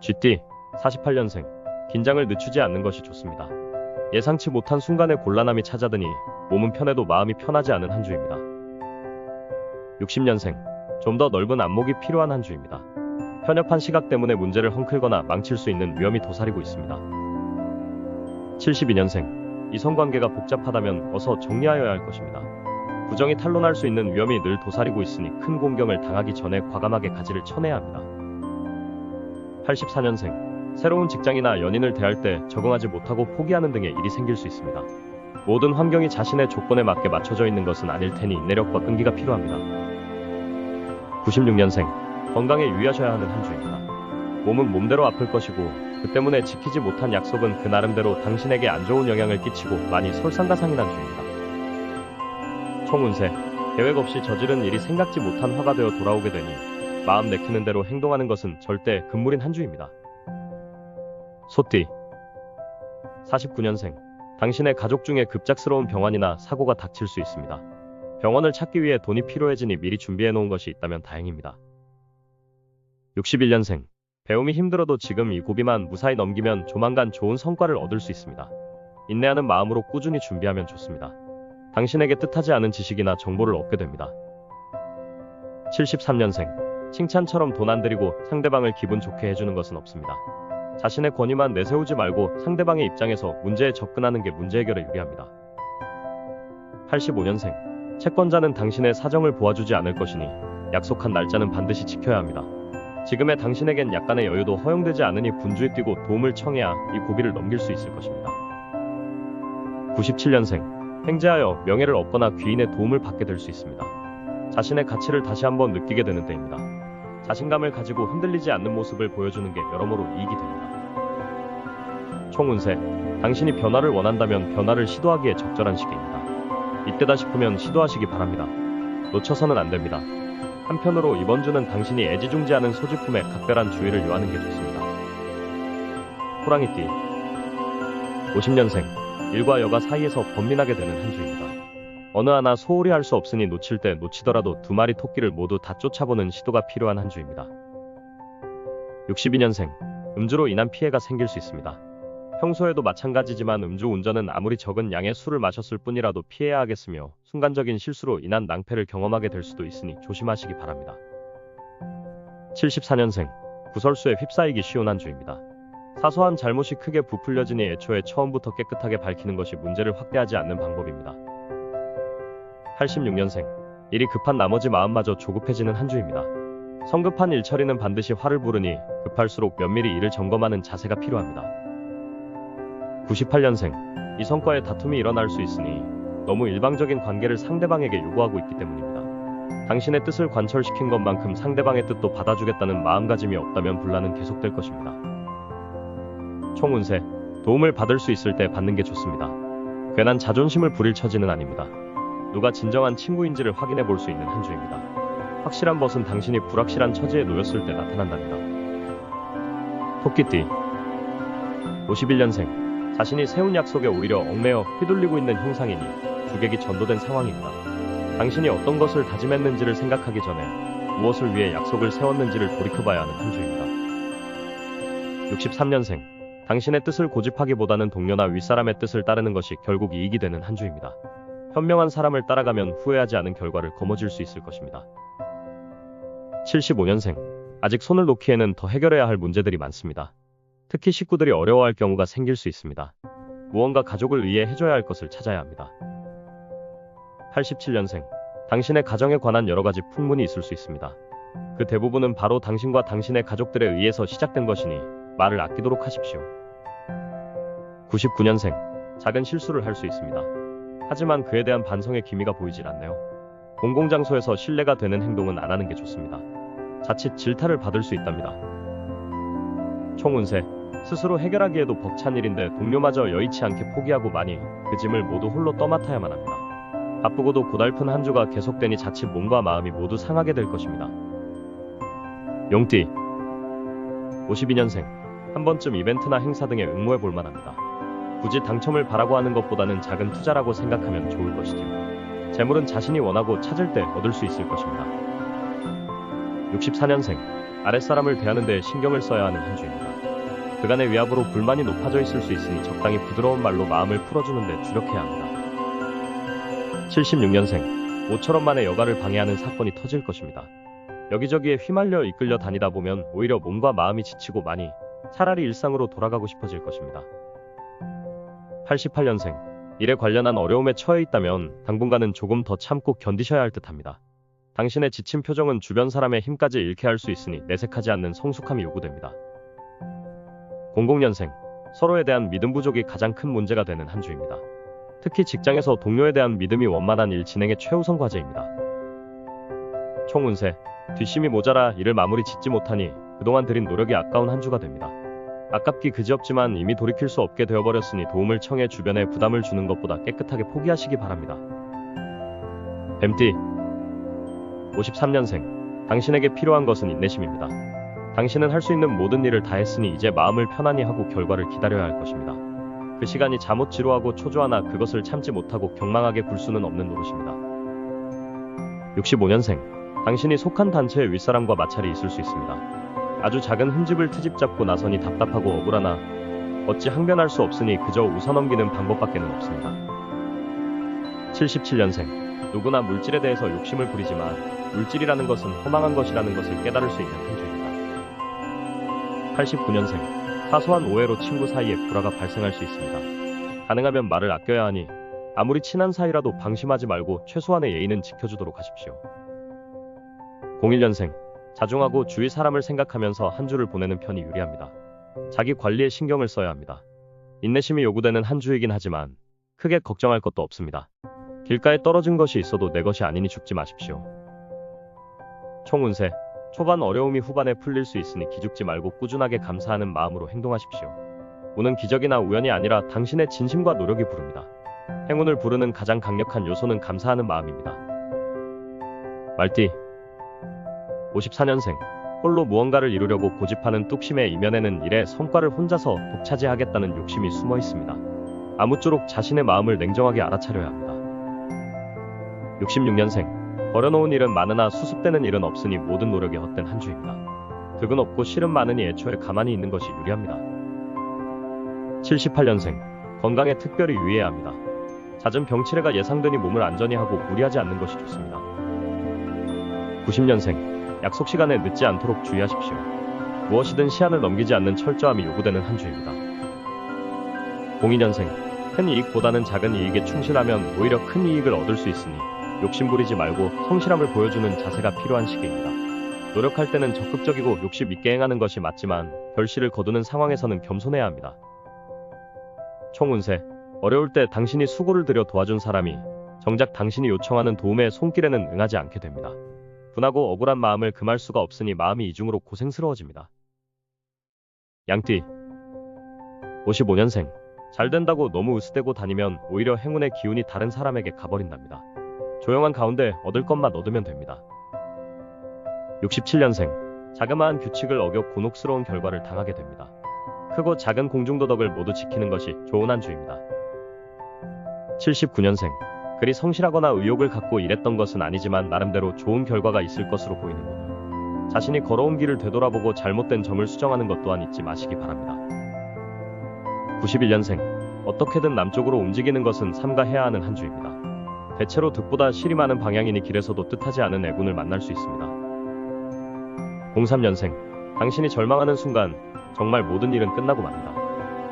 GT 48년생. 긴장을 늦추지 않는 것이 좋습니다. 예상치 못한 순간에 곤란함이 찾아드니 몸은 편해도 마음이 편하지 않은 한 주입니다. 60년생. 좀 더 넓은 안목이 필요한 한 주입니다. 편협한 시각 때문에 문제를 헝클거나 망칠 수 있는 위험이 도사리고 있습니다. 72년생. 이성관계가 복잡하다면 어서 정리하여야 할 것입니다. 부정이 탄로날 수 있는 위험이 늘 도사리고 있으니 큰 공경을 당하기 전에 과감하게 가지를 쳐내야 합니다. 84년생. 새로운 직장이나 연인을 대할 때 적응하지 못하고 포기하는 등의 일이 생길 수 있습니다. 모든 환경이 자신의 조건에 맞게 맞춰져 있는 것은 아닐 테니 인내력과 끈기가 필요합니다. 96년생. 건강에 유의하셔야 하는 한 주입니다. 몸은 몸대로 아플 것이고 그 때문에 지키지 못한 약속은 그 나름대로 당신에게 안 좋은 영향을 끼치고 많이 솔상가상인 한 주입니다. 총운세. 계획 없이 저지른 일이 생각지 못한 화가 되어 돌아오게 되니 마음 내키는 대로 행동하는 것은 절대 금물인 한 주입니다. 소띠 49년생. 당신의 가족 중에 급작스러운 병환이나 사고가 닥칠 수 있습니다. 병원을 찾기 위해 돈이 필요해지니 미리 준비해 놓은 것이 있다면 다행입니다. 61년생. 배움이 힘들어도 지금 이 고비만 무사히 넘기면 조만간 좋은 성과를 얻을 수 있습니다. 인내하는 마음으로 꾸준히 준비하면 좋습니다. 당신에게 뜻하지 않은 지식이나 정보를 얻게 됩니다. 73년생. 칭찬처럼 돈 안 들이고 상대방을 기분 좋게 해주는 것은 없습니다. 자신의 권위만 내세우지 말고 상대방의 입장에서 문제에 접근하는 게 문제 해결에 유리합니다. 85년생. 채권자는 당신의 사정을 보아주지 않을 것이니 약속한 날짜는 반드시 지켜야 합니다. 지금의 당신에겐 약간의 여유도 허용되지 않으니 분주히 뛰고 도움을 청해야 이 고비를 넘길 수 있을 것입니다. 97년생. 횡재하여 명예를 얻거나 귀인의 도움을 받게 될 수 있습니다. 자신의 가치를 다시 한번 느끼게 되는 때입니다. 자신감을 가지고 흔들리지 않는 모습을 보여주는 게 여러모로 이익이 됩니다. 총운세. 당신이 변화를 원한다면 변화를 시도하기에 적절한 시기입니다. 이때다 싶으면 시도하시기 바랍니다. 놓쳐서는 안 됩니다. 한편으로 이번 주는 당신이 애지중지하는 소지품에 각별한 주의를 요하는 게 좋습니다. 호랑이띠 50년생. 일과 여가 사이에서 번민하게 되는 한 주입니다. 어느 하나 소홀히 할 수 없으니 놓칠 때 놓치더라도 두 마리 토끼를 모두 다 쫓아보는 시도가 필요한 한 주입니다. 62년생. 음주로 인한 피해가 생길 수 있습니다. 평소에도 마찬가지지만 음주 운전은 아무리 적은 양의 술을 마셨을 뿐이라도 피해야 하겠으며 순간적인 실수로 인한 낭패를 경험하게 될 수도 있으니 조심하시기 바랍니다. 74년생. 구설수에 휩싸이기 쉬운 한 주입니다. 사소한 잘못이 크게 부풀려지니 애초에 처음부터 깨끗하게 밝히는 것이 문제를 확대하지 않는 방법입니다. 86년생. 일이 급한 나머지 마음마저 조급해지는 한 주입니다. 성급한 일 처리는 반드시 화를 부르니 급할수록 면밀히 일을 점검하는 자세가 필요합니다. 98년생. 이성과의 다툼이 일어날 수 있으니 너무 일방적인 관계를 상대방에게 요구하고 있기 때문입니다. 당신의 뜻을 관철시킨 것만큼 상대방의 뜻도 받아주겠다는 마음가짐이 없다면 분란은 계속될 것입니다. 총운세. 도움을 받을 수 있을 때 받는 게 좋습니다. 괜한 자존심을 부릴 처지는 아닙니다. 누가 진정한 친구인지를 확인해 볼 수 있는 한 주입니다. 확실한 것은 당신이 불확실한 처지에 놓였을 때 나타난답니다. 토끼띠 51년생. 자신이 세운 약속에 오히려 얽매여 휘둘리고 있는 형상이니 주객이 전도된 상황입니다. 당신이 어떤 것을 다짐했는지를 생각하기 전에 무엇을 위해 약속을 세웠는지를 돌이켜봐야 하는 한 주입니다. 63년생. 당신의 뜻을 고집하기보다는 동료나 윗사람의 뜻을 따르는 것이 결국 이익이 되는 한 주입니다. 현명한 사람을 따라가면 후회하지 않은 결과를 거머쥘 수 있을 것입니다. 75년생. 아직 손을 놓기에는 더 해결해야 할 문제들이 많습니다. 특히 식구들이 어려워할 경우가 생길 수 있습니다. 무언가 가족을 위해 해줘야 할 것을 찾아야 합니다. 87년생. 당신의 가정에 관한 여러 가지 풍문이 있을 수 있습니다. 그 대부분은 바로 당신과 당신의 가족들에 의해서 시작된 것이니 말을 아끼도록 하십시오. 99년생. 작은 실수를 할 수 있습니다. 하지만 그에 대한 반성의 기미가 보이질 않네요. 공공장소에서 신뢰가 되는 행동은 안 하는 게 좋습니다. 자칫 질타를 받을 수 있답니다. 총운세. 스스로 해결하기에도 벅찬 일인데 동료마저 여의치 않게 포기하고 마니 그 짐을 모두 홀로 떠맡아야만 합니다. 바쁘고도 고달픈 한 주가 계속되니 자칫 몸과 마음이 모두 상하게 될 것입니다. 용띠 52년생. 한 번쯤 이벤트나 행사 등에 응모해 볼 만합니다. 굳이 당첨을 바라고 하는 것보다는 작은 투자라고 생각하면 좋을 것이죠. 재물은 자신이 원하고 찾을 때 얻을 수 있을 것입니다. 64년생. 아랫사람을 대하는 데 신경을 써야 하는 한 주입니다. 그간의 위압으로 불만이 높아져 있을 수 있으니 적당히 부드러운 말로 마음을 풀어주는 데 주력해야 합니다. 76년생, 모처럼 만에 여가를 방해하는 사건이 터질 것입니다. 여기저기에 휘말려 이끌려 다니다 보면 오히려 몸과 마음이 지치고 많이 차라리 일상으로 돌아가고 싶어질 것입니다. 88년생, 일에 관련한 어려움에 처해 있다면 당분간은 조금 더 참고 견디셔야 할 듯합니다. 당신의 지친 표정은 주변 사람의 힘까지 잃게 할 수 있으니 내색하지 않는 성숙함이 요구됩니다. 00년생, 서로에 대한 믿음 부족이 가장 큰 문제가 되는 한 주입니다. 특히 직장에서 동료에 대한 믿음이 원만한 일 진행의 최우선 과제입니다. 총 운세, 뒷심이 모자라 일을 마무리 짓지 못하니 그동안 들인 노력이 아까운 한 주가 됩니다. 아깝기 그지없지만 이미 돌이킬 수 없게 되어버렸으니 도움을 청해 주변에 부담을 주는 것보다 깨끗하게 포기하시기 바랍니다. 뱀띠 53년생, 당신에게 필요한 것은 인내심입니다. 당신은 할 수 있는 모든 일을 다 했으니 이제 마음을 편안히 하고 결과를 기다려야 할 것입니다. 그 시간이 잠옷 지루하고 초조하나 그것을 참지 못하고 경망하게 굴 수는 없는 노릇입니다. 65년생, 당신이 속한 단체의 윗사람과 마찰이 있을 수 있습니다. 아주 작은 흠집을 트집 잡고 나서니 답답하고 억울하나 어찌 항변할 수 없으니 그저 웃어넘기는 방법밖에는 없습니다. 77년생, 누구나 물질에 대해서 욕심을 부리지만 물질이라는 것은 허망한 것이라는 것을 깨달을 수 있는 한 주입니다. 89년생, 사소한 오해로 친구 사이에 불화가 발생할 수 있습니다. 가능하면 말을 아껴야 하니 아무리 친한 사이라도 방심하지 말고 최소한의 예의는 지켜주도록 하십시오. 01년생, 자중하고 주위 사람을 생각하면서 한 주를 보내는 편이 유리합니다. 자기 관리에 신경을 써야 합니다. 인내심이 요구되는 한 주이긴 하지만 크게 걱정할 것도 없습니다. 길가에 떨어진 것이 있어도 내 것이 아니니 죽지 마십시오. 총 운세, 초반 어려움이 후반에 풀릴 수 있으니 기죽지 말고 꾸준하게 감사하는 마음으로 행동하십시오. 운은 기적이나 우연이 아니라 당신의 진심과 노력이 부릅니다. 행운을 부르는 가장 강력한 요소는 감사하는 마음입니다. 말띠 54년생, 홀로 무언가를 이루려고 고집하는 뚝심의 이면에는 일의 성과를 혼자서 독차지하겠다는 욕심이 숨어 있습니다. 아무쪼록 자신의 마음을 냉정하게 알아차려야 합니다. 66년생, 버려놓은 일은 많으나 수습되는 일은 없으니 모든 노력이 헛된 한 주입니다. 득은 없고 실은 많으니 애초에 가만히 있는 것이 유리합니다. 78년생, 건강에 특별히 유의해야 합니다. 잦은 병치레가 예상되니 몸을 안전히 하고 무리하지 않는 것이 좋습니다. 90년생, 약속 시간에 늦지 않도록 주의하십시오. 무엇이든 시한을 넘기지 않는 철저함이 요구되는 한 주입니다. 02년생, 큰 이익보다는 작은 이익에 충실하면 오히려 큰 이익을 얻을 수 있으니 욕심부리지 말고 성실함을 보여주는 자세가 필요한 시기입니다. 노력할 때는 적극적이고 욕심 있게 행하는 것이 맞지만 결실을 거두는 상황에서는 겸손해야 합니다. 총 운세, 어려울 때 당신이 수고를 들여 도와준 사람이 정작 당신이 요청하는 도움의 손길에는 응하지 않게 됩니다. 분하고 억울한 마음을 금할 수가 없으니 마음이 이중으로 고생스러워집니다. 양띠 55년생, 잘 된다고 너무 으스대고 다니면 오히려 행운의 기운이 다른 사람에게 가버린답니다. 조용한 가운데 얻을 것만 얻으면 됩니다. 67년생, 자그마한 규칙을 어겨 곤혹스러운 결과를 당하게 됩니다. 크고 작은 공중도덕을 모두 지키는 것이 좋은 한 주입니다. 79년생, 그리 성실하거나 의욕을 갖고 일했던 것은 아니지만 나름대로 좋은 결과가 있을 것으로 보이는군요. 자신이 걸어온 길을 되돌아보고 잘못된 점을 수정하는 것 또한 잊지 마시기 바랍니다. 91년생, 어떻게든 남쪽으로 움직이는 것은 삼가해야 하는 한 주입니다. 대체로 득보다 실이 많은 방향이니 길에서도 뜻하지 않은 애군을 만날 수 있습니다. 03년생, 당신이 절망하는 순간 정말 모든 일은 끝나고 맙니다.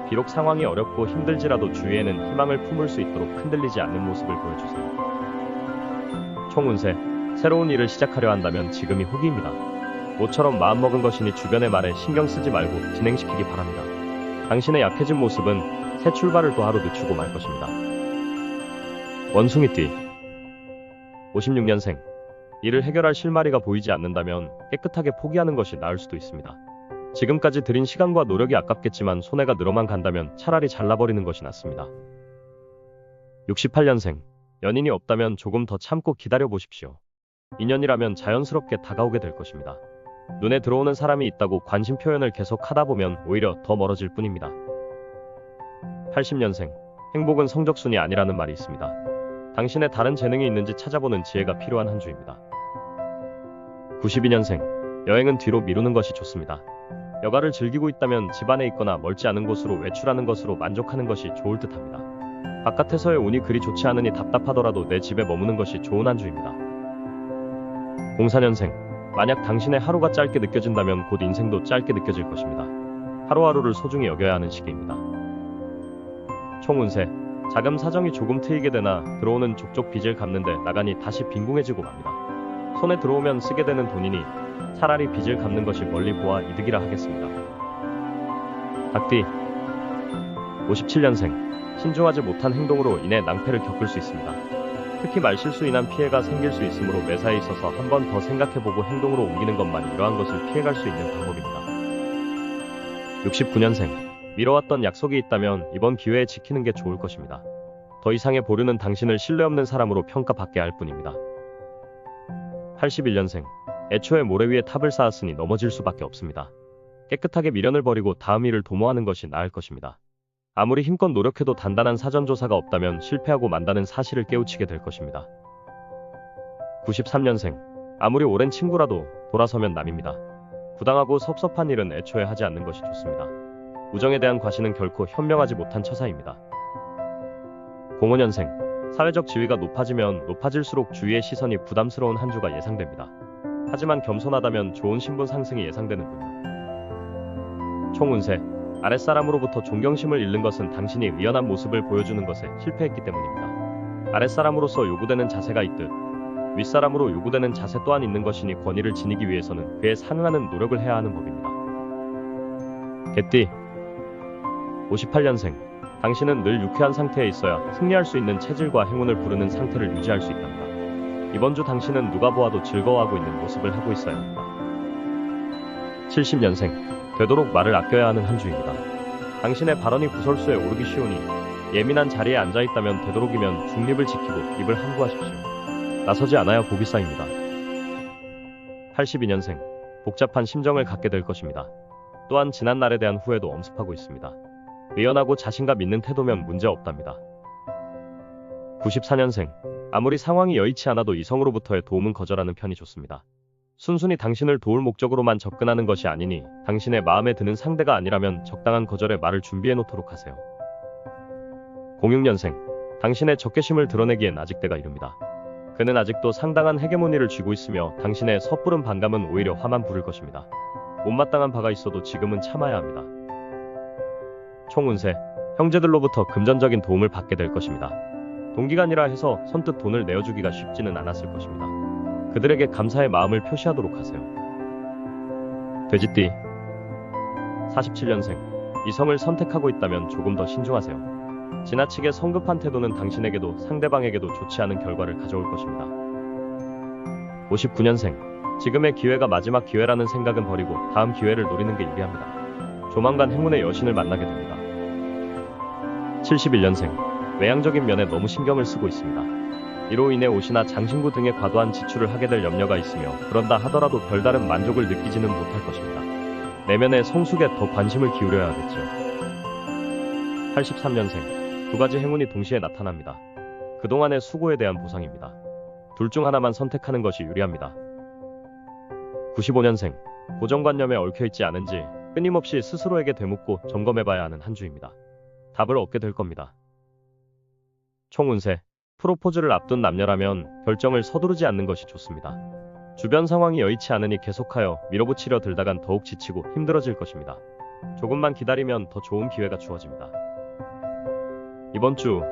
비록 상황이 어렵고 힘들지라도 주위에는 희망을 품을 수 있도록 흔들리지 않는 모습을 보여주세요. 총 운세, 새로운 일을 시작하려 한다면 지금이 호기입니다. 모처럼 마음먹은 것이니 주변의 말에 신경 쓰지 말고 진행시키기 바랍니다. 당신의 약해진 모습은 새 출발을 또 하루 늦추고 말 것입니다. 원숭이띠 56년생, 일을 해결할 실마리가 보이지 않는다면 깨끗하게 포기하는 것이 나을 수도 있습니다. 지금까지 들인 시간과 노력이 아깝겠지만 손해가 늘어만 간다면 차라리 잘라버리는 것이 낫습니다. 68년생, 연인이 없다면 조금 더 참고 기다려보십시오. 인연이라면 자연스럽게 다가오게 될 것입니다. 눈에 들어오는 사람이 있다고 관심 표현을 계속 하다 보면 오히려 더 멀어질 뿐입니다. 80년생, 행복은 성적순이 아니라는 말이 있습니다. 당신의 다른 재능이 있는지 찾아보는 지혜가 필요한 한 주입니다. 92년생, 여행은 뒤로 미루는 것이 좋습니다. 여가를 즐기고 있다면 집 안에 있거나 멀지 않은 곳으로 외출하는 것으로 만족하는 것이 좋을 듯합니다. 바깥에서의 운이 그리 좋지 않으니 답답하더라도 내 집에 머무는 것이 좋은 한 주입니다. 04년생. 만약 당신의 하루가 짧게 느껴진다면 곧 인생도 짧게 느껴질 것입니다. 하루하루를 소중히 여겨야 하는 시기입니다. 총운세. 자금 사정이 조금 트이게 되나 들어오는 족족 빚을 갚는데 나가니 다시 빈궁해지고 맙니다. 손에 들어오면 쓰게 되는 돈이니 차라리 빚을 갚는 것이 멀리 보아 이득이라 하겠습니다. 닭띠. 57년생. 신중하지 못한 행동으로 인해 낭패를 겪을 수 있습니다. 특히 말실수 인한 피해가 생길 수 있으므로 매사에 있어서 한 번 더 생각해보고 행동으로 옮기는 것만이 이러한 것을 피해갈 수 있는 방법입니다. 69년생. 미뤄왔던 약속이 있다면 이번 기회에 지키는 게 좋을 것입니다. 더 이상의 보류는 당신을 신뢰 없는 사람으로 평가받게 할 뿐입니다. 81년생. 애초에 모래 위에 탑을 쌓았으니 넘어질 수밖에 없습니다. 깨끗하게 미련을 버리고 다음 일을 도모하는 것이 나을 것입니다. 아무리 힘껏 노력해도 단단한 사전조사가 없다면 실패하고 만다는 사실을 깨우치게 될 것입니다. 93년생. 아무리 오랜 친구라도 돌아서면 남입니다. 부당하고 섭섭한 일은 애초에 하지 않는 것이 좋습니다. 우정에 대한 과시는 결코 현명하지 못한 처사입니다. 05년생. 사회적 지위가 높아지면 높아질수록 주위의 시선이 부담스러운 한 주가 예상됩니다. 하지만 겸손하다면 좋은 신분 상승이 예상되는군요. 총운세. 아랫사람으로부터 존경심을 잃는 것은 당신이 의연한 모습을 보여주는 것에 실패했기 때문입니다. 아랫사람으로서 요구되는 자세가 있듯 윗사람으로 요구되는 자세 또한 있는 것이니 권위를 지니기 위해서는 그에 상응하는 노력을 해야 하는 법입니다. 개띠. 58년생. 당신은 늘 유쾌한 상태에 있어야 승리할 수 있는 체질과 행운을 부르는 상태를 유지할 수 있답니다. 이번 주 당신은 누가 보아도 즐거워하고 있는 모습을 하고 있어야 합니다. 70년생. 되도록 말을 아껴야 하는 한 주입니다. 당신의 발언이 구설수에 오르기 쉬우니 예민한 자리에 앉아있다면 되도록이면 중립을 지키고 입을 함구하십시오. 나서지 않아야 복이 쌓입니다. 82년생. 복잡한 심정을 갖게 될 것입니다. 또한 지난 날에 대한 후회도 엄습하고 있습니다. 의연하고 자신감 있는 태도면 문제없답니다. 94년생. 아무리 상황이 여의치 않아도 이성으로부터의 도움은 거절하는 편이 좋습니다. 순순히 당신을 도울 목적으로만 접근하는 것이 아니니 당신의 마음에 드는 상대가 아니라면 적당한 거절의 말을 준비해 놓도록 하세요. 06년생. 당신의 적개심을 드러내기엔 아직 때가 이릅니다. 그는 아직도 상당한 헤게모니를 쥐고 있으며 당신의 섣부른 반감은 오히려 화만 부를 것입니다. 못마땅한 바가 있어도 지금은 참아야 합니다. 총운세. 형제들로부터 금전적인 도움을 받게 될 것입니다. 동기간이라 해서 선뜻 돈을 내어주기가 쉽지는 않았을 것입니다. 그들에게 감사의 마음을 표시하도록 하세요. 돼지띠. 47년생. 이성을 선택하고 있다면 조금 더 신중하세요. 지나치게 성급한 태도는 당신에게도 상대방에게도 좋지 않은 결과를 가져올 것입니다. 59년생. 지금의 기회가 마지막 기회라는 생각은 버리고 다음 기회를 노리는 게 유리합니다. 조만간 행운의 여신을 만나게 됩니다. 71년생. 외향적인 면에 너무 신경을 쓰고 있습니다. 이로 인해 옷이나 장신구 등의 과도한 지출을 하게 될 염려가 있으며 그런다 하더라도 별다른 만족을 느끼지는 못할 것입니다. 내면의 성숙에 더 관심을 기울여야 하겠죠. 83년생. 두 가지 행운이 동시에 나타납니다. 그동안의 수고에 대한 보상입니다. 둘 중 하나만 선택하는 것이 유리합니다. 95년생. 고정관념에 얽혀있지 않은지 끊임없이 스스로에게 되묻고 점검해봐야 하는 한 주입니다. 답을 얻게 될 겁니다. 총운세. 프로포즈를 앞둔 남녀라면 결정을 서두르지 않는 것이 좋습니다. 주변 상황이 여의치 않으니 계속하여 밀어붙이려 들다간 더욱 지치고 힘들어질 것입니다. 조금만 기다리면 더 좋은 기회가 주어집니다. 이번 주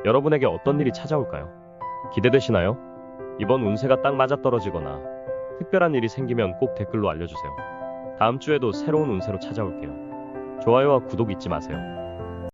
여러분에게 어떤 일이 찾아올까요? 기대되시나요? 이번 운세가 딱 맞아떨어지거나 특별한 일이 생기면 꼭 댓글로 알려주세요. 다음 주에도 새로운 운세로 찾아올게요. 좋아요와 구독 잊지 마세요.